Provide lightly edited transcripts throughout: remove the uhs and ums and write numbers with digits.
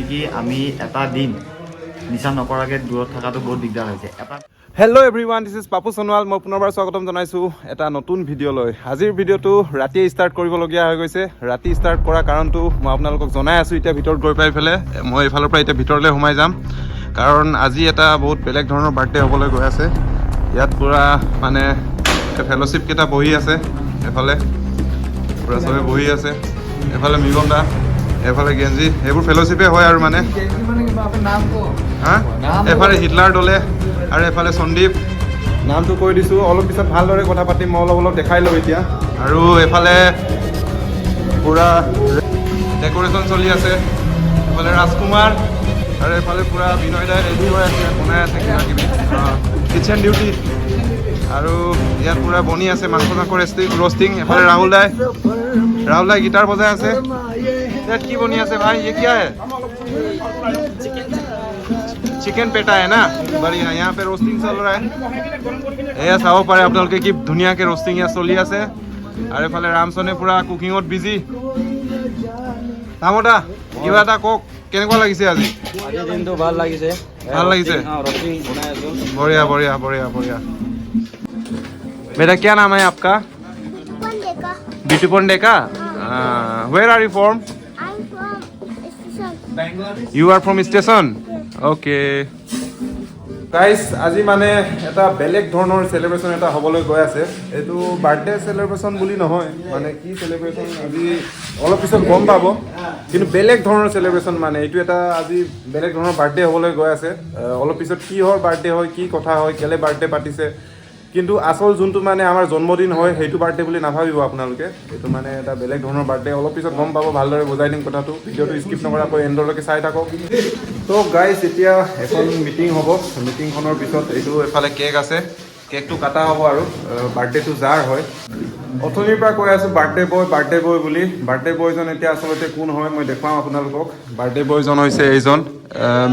কি আমি এটা দিন নিচা নকৰাকৈ দূৰত থকাটো বহুত দিগদাৰ হৈছে। Hello' everyone, this is Papu Sonowal. মই পুনৰবাৰ স্বাগতম জনাইছোঁ এটা নতুন ভিডিঅ'লৈ। আজিৰ ভিডিঅ'টো ৰাতিয়ে ষ্টাৰ্ট কৰিবলগীয়া হৈ গৈছে। ৰাতি ষ্টাৰ্ট কৰা কাৰণটো মই আপোনালোকক জনাই আছোঁ। এতিয়া ভিতৰত গৈ পাই পেলাই মই এইফালৰ পৰা এতিয়া ভিতৰলৈ সোমাই যাম, কাৰণ আজি এটা বহুত বেলেগ ধৰণৰ বাৰ্থডে হ'বলৈ গৈ আছে। ইয়াত পূৰা মানে ফেল'শ্বিপকেইটা বহি আছে, এফালে পূৰা চবে বহি আছে, এফালে মৃগন্দা, এফালে গেঞ্জি, এইবোৰ ফেল'শ্বিপে হয় আৰু মানে হা এফালে হিটলাৰ দলে আৰু এফালে সন্দীপ। নামটো কৈ দিছোঁ, অলপ পিছত ভালদৰে কথা পাতিম, মই অলপ দেখাই লওঁ এতিয়া। আৰু এফালে পূৰা ডেক'ৰেশ্যন চলি আছে, এফালে ৰাজকুমাৰ, আৰু এফালে পূৰা বিনয় দাই ৰেডি হৈ আছে, বনাই আছে কিবা কিবি কিটচেন ডিউটি। আৰু ইয়াত পূৰা বনি আছে মাংস ৰষ্টিং। এফালে ৰাহুল দাই গিটাৰ বজাই আছে। ইয়াত কি বনি আছে ভাই, ये क्या है? চিকেন পেটা है ना, बढ़िया। यहाँ पे रोस्टिंग चल रहा है। এয়া চাব পাৰে আপোনালোকে কি ধুনীয়াকৈ ৰষ্টিং ইয়াত চলি আছে। আৰু এফালে ৰামচনে পূৰা কুকিঙত বিজি। ৰামদা কিবা এটা কওক, কেনেকুৱা লাগিছে আজি? আজিৰ দিনটো ভাল লাগিছে। बढ़िया बढ़िया बढ़िया बढ़िया। बेटा क्या नाम है आपका? बिटूपन Deka. Where are you from? I'm from station. You are from station? Okay. Guys, আজি মানে এটা বেলেগ ধৰণৰ চেলিব্ৰেশ্যন এটা হ'বলৈ গৈ আছে। এইটো বাৰ্থডে চেলিব্ৰেশ্যন বুলি নহয়, মানে কি চেলিব্ৰেশ্যন আজি অলপ পিছত গম পাব, কিন্তু বেলেগ ধৰণৰ চেলিব্ৰেশ্যন। মানে এইটো এটা আজি বেলেগ ধৰণৰ বাৰ্থডে হ'বলৈ গৈ আছে। অলপ পিছত কিহৰ বাৰ্থডে হয়, কি কথা হয়, কেলে বাৰ্থডে পাতিছে, কিন্তু আচল যোনটো মানে আমাৰ জন্মদিন হয় সেইটো বাৰ্থডে বুলি নাভাবিব আপোনালোকে। এইটো মানে এটা বেলেগ ধৰণৰ বাৰ্থডে। অলপ পিছত গম পাব, ভালদৰে বুজাই দিম কথাটো। ভিডিঅ'টো স্কিপ নকৰাকৈ এণ্ডলৈকে চাই থাকক। তো গাইজ, এতিয়া এখন মিটিং হ'ব। মিটিংখনৰ পিছত এইটো এফালে কেক আছে, কেকটো কাটা হ'ব আৰু বাৰ্থডেটো যাৰ হয়। অথনিৰ পৰা কৈ আছোঁ বাৰ্থডে বয় বুলি। বাৰ্থডে বয়জন এতিয়া আচলতে কোন হয় মই দেখুৱাম আপোনালোকক। বাৰ্থডে বয়জন হৈছে এইজন,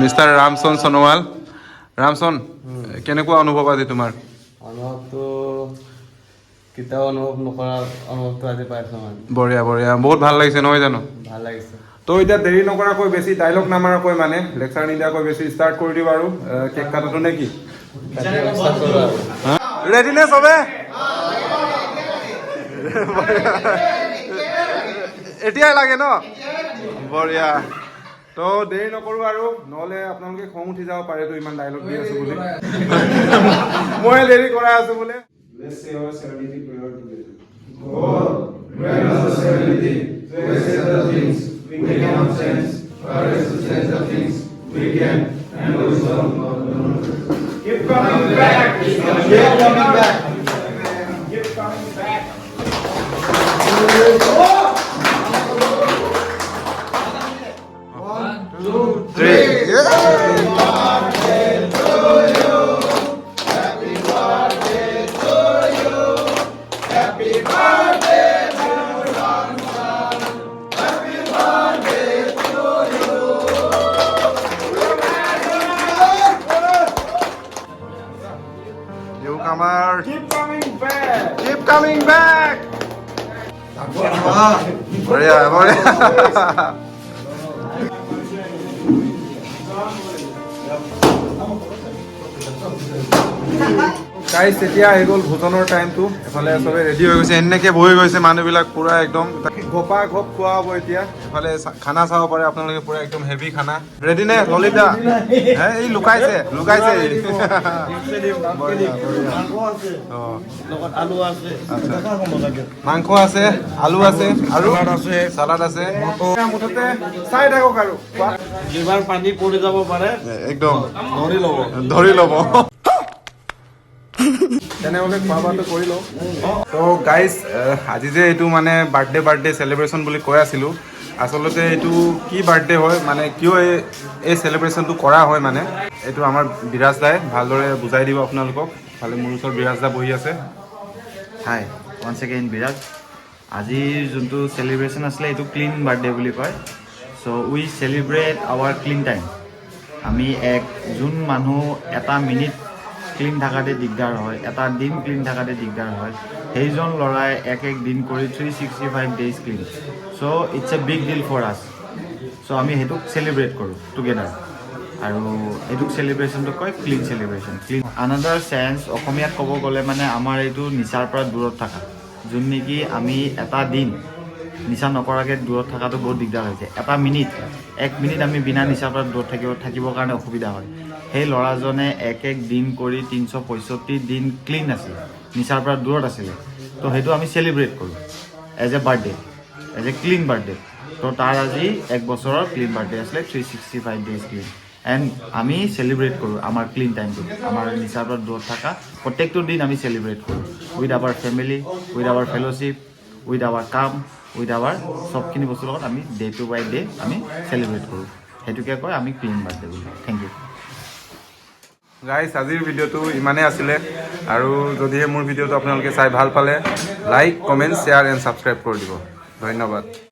মিষ্টাৰ ৰামচন সোণোৱাল। ৰামচন, কেনেকুৱা অনুভৱ আজি তোমাৰ? অনুভৱটো কেতিয়াও অনুভৱ নকৰা অনুভৱটো আজি পাইছোঁ মানে। বঢ়িয়া বঢ়িয়া, বহুত ভাল লাগিছে নহয় জানো? ভাল লাগিছে। তো এতিয়া দেৰি নকৰাকৈ, বেছি ডাইলগ নামাৰাকৈ, মানে লেকচাৰ নিদিয়াকৈ বেছি ষ্টাৰ্ট কৰি দিওঁ আৰু কেক কাটাটো নে কি? ৰেডি নে চবে? এতিয়াই লাগে ন? বঢ়িয়া। তো দেৰি নকৰোঁ আৰু, নহ'লে আপোনালোকে খং উঠি যাব পাৰেতো ইমান ডাইলগ দি আছোঁ বুলি। মই দেৰি কৰাই আছোঁ বোলে। Let's say our serenity prayer together. God, grant us the serenity to accept the things we cannot sense, courage to sense the things we can, and wisdom of the universe. Keep coming back! Keep coming back! Keep coming back! One, two, three. Yeah! Keep coming back! Keep coming back! बढ़िया बढ़िया। Guys, এতিয়া আহি গ'ল ভোজনৰ টাইমটো। এফালে চবে ready হৈ গৈছে, এনেকৈ বহি গৈছে মানুহবিলাক পূৰা একদম ঘপা ঘপ খোৱা হ'ব এতিয়া। এফালে খানা চাব পাৰে আপোনালোকে, পূৰা একদম হেভি খানা। ৰেডি নে ললিতা? হে, এই লুকাইছে। মাংস আছে, আলু আছে, আৰু চালাড আছে। মুঠতে চাই থাকক আৰু যিমান পানী পৰি যাব পাৰে একদম ধৰি ল'ব। তেনেহ'লে খোৱা বোৱাটো কৰি লওঁ। তো গাইজ, আজি যে এইটো মানে বাৰ্থডে চেলিব্ৰেশ্যন বুলি কৈ আছিলোঁ, আচলতে এইটো কি বাৰ্থডে হয়, মানে কিয় এই চেলিব্ৰেশ্যনটো কৰা হয়, মানে এইটো আমাৰ বিৰাজ দাই ভালদৰে বুজাই দিব আপোনালোকক। খালি মোৰ ওচৰত বিৰাজ দা বহি আছে। হাই, ওৱান ছেকেণ্ড বিৰাজ। আজিৰ যোনটো চেলিব্ৰেশ্যন আছিলে এইটো ক্লিন বাৰ্থডে বুলি কয়। চ' উই চেলিব্ৰেট আৱাৰ ক্লিন টাইম। আমি যোন মানুহ এটা মিনিট ক্লিন থাকাতে দিগদাৰ হয়, এটা দিন ক্লিন থাকাতে দিগদাৰ হয়, সেইজন ল'ৰাই এক দিন কৰি 365 days clean. So' it's a big deal for us. So' আমি সেইটোক চেলিব্ৰেট কৰোঁ টুগেডাৰ আৰু এইটোক চেলিব্ৰেশ্যনটো কয় clean celebration. Clean another change অসমীয়াত ক'ব গ'লে মানে আমাৰ এইটো নিচাৰ পৰা দূৰত থকা, যোন নেকি আমি এটা দিন নিচা নকৰাকৈ দূৰত থকাটো বহুত দিগদাৰ হৈছে। এটা মিনিট 1 মিনিট আমি বিনা নিচাৰ পৰা দূৰত থাকিবৰ কাৰণে অসুবিধা হয়। সেই ল'ৰাজনে এক দিন কৰি 365 দিন ক্লিন আছিলে, নিচাৰ পৰা দূৰত আছিলে। তো সেইটো আমি চেলিব্ৰেট কৰোঁ as a birthday, as a clean birthday. তো তাৰ আজি 1 বছৰৰ ক্লিন বাৰ্থডে আছিলে, 365 ডেজ ক্লিন। এণ্ড আমি চেলিব্ৰেট কৰোঁ আমাৰ ক্লিন টাইমটো, আমাৰ নিচাৰ পৰা দূৰত থকা প্ৰত্যেকটো দিন আমি চেলিব্ৰেট কৰোঁ with our family, with our fellowship, with our কাম, উইথ আৱাৰ চবখিনি বস্তুৰ লগত আমি ডে টু বাই ডে আমি চেলিব্ৰেট কৰোঁ। সেইটোকে কয় আমি ক্লিন বাৰ্থডে বুলি। থেংক ইউ গাইজ, আজিৰ ভিডিঅ'টো ইমানেই আছিলে। আৰু যদিহে মোৰ ভিডিঅ'টো আপোনালোকে চাই ভাল পালে, like, comment, share and subscribe কৰি দিব। ধন্যবাদ।